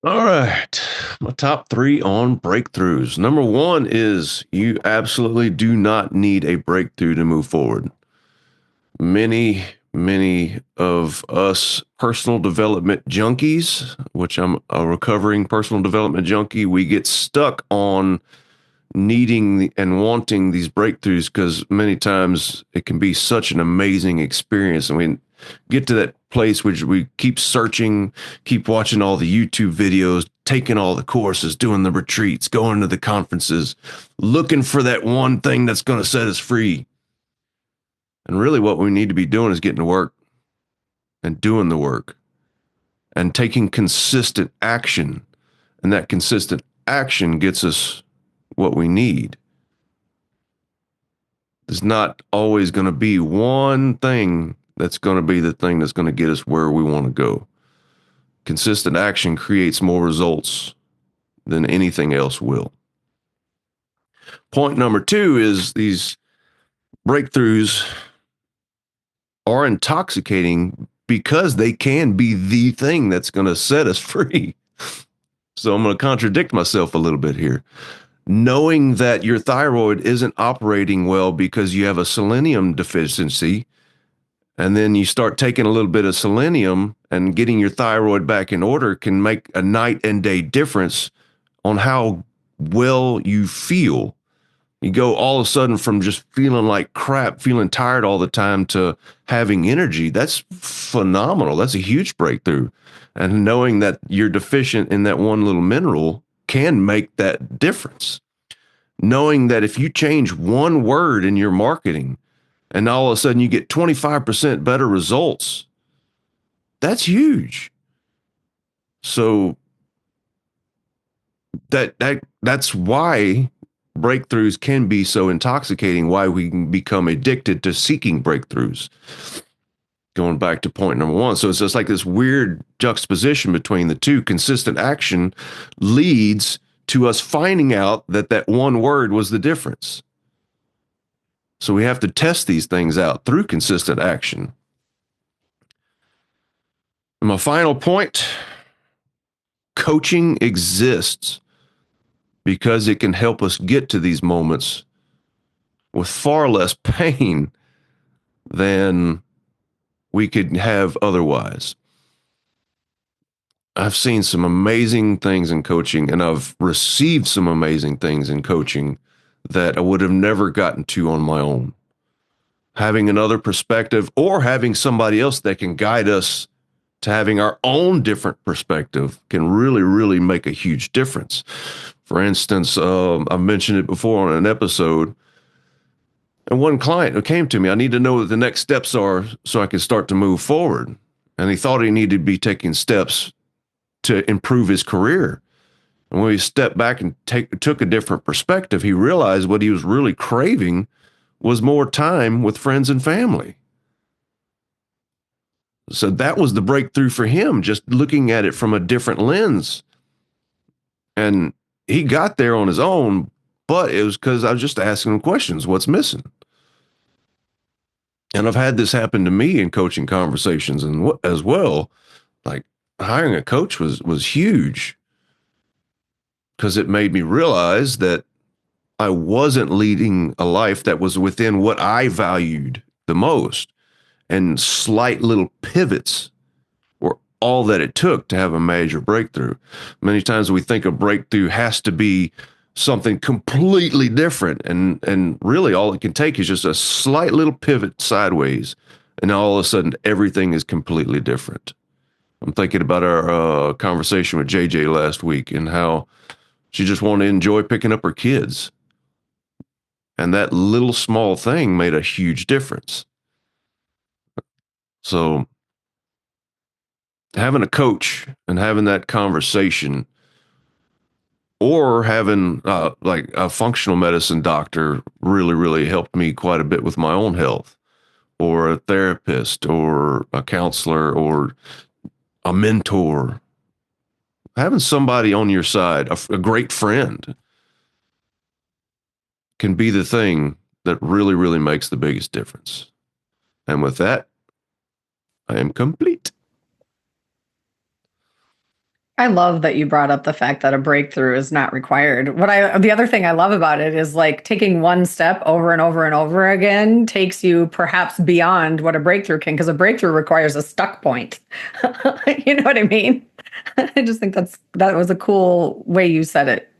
All right. My top three on breakthroughs. Number one is you absolutely do not need a breakthrough to move forward. Many of us personal development junkies, which I'm a recovering personal development junkie, we get stuck on needing and wanting these breakthroughs because many times it can be such an amazing experience. And we get to that place which we keep searching, keep watching all the YouTube videos, taking all the courses, doing the retreats, going to the conferences, looking for that one thing that's going to set us free. And really, what we need to be doing is getting to work and doing the work and taking consistent action. And that consistent action gets us what we need. There's not always going to be one thing that's going to be the thing that's going to get us where we want to go. Consistent action creates more results than anything else will. Point number two is these breakthroughs are intoxicating because they can be the thing that's going to set us free. So I'm going to contradict myself a little bit here. Knowing that your thyroid isn't operating well because you have a selenium deficiency, and then you start taking a little bit of selenium and getting your thyroid back in order can make a night and day difference on how well you feel. You go all of a sudden from just feeling like crap, feeling tired all the time to having energy. That's phenomenal. That's a huge breakthrough. And knowing that you're deficient in that one little mineral can make that difference. Knowing that if you change one word in your marketing and all of a sudden you get 25% better results, that's huge. So that's why breakthroughs can be so intoxicating, why we can become addicted to seeking breakthroughs. Going back to point number one. So it's just like this weird juxtaposition between the two. Consistent action leads to us finding out that that one word was the difference. So we have to test these things out through consistent action. And my final point, coaching exists because it can help us get to these moments with far less pain than we could have otherwise. I've seen some amazing things in coaching, and I've received some amazing things in coaching that I would have never gotten to on my own. Having another perspective or having somebody else that can guide us to having our own different perspective can really, really make a huge difference. For instance, I've mentioned it before on an episode, and one client who came to me, I need to know what the next steps are so I can start to move forward. And he thought he needed to be taking steps to improve his career. And when he stepped back and took a different perspective, he realized what he was really craving was more time with friends and family. So that was the breakthrough for him, just looking at it from a different lens. And he got there on his own, but it was because I was just asking him questions. What's missing? And I've had this happen to me in coaching conversations and as well. Like hiring a coach was huge because it made me realize that I wasn't leading a life that was within what I valued the most. And slight little pivots were all that it took to have a major breakthrough. Many times we think a breakthrough has to be something completely different. And really all it can take is just a slight little pivot sideways. And all of a sudden everything is completely different. I'm thinking about our conversation with JJ last week and how she just wanted to enjoy picking up her kids. And that little small thing made a huge difference. So having a coach and having that conversation or having like a functional medicine doctor really, really helped me quite a bit with my own health, or a therapist or a counselor or a mentor. Having somebody on your side, a great friend, can be the thing that really, really makes the biggest difference. And with that, I am complete. I love that you brought up the fact that a breakthrough is not required. The other thing I love about it is like taking one step over and over and over again takes you perhaps beyond what a breakthrough can, because a breakthrough requires a stuck point. You know what I mean? I just think that was a cool way you said it.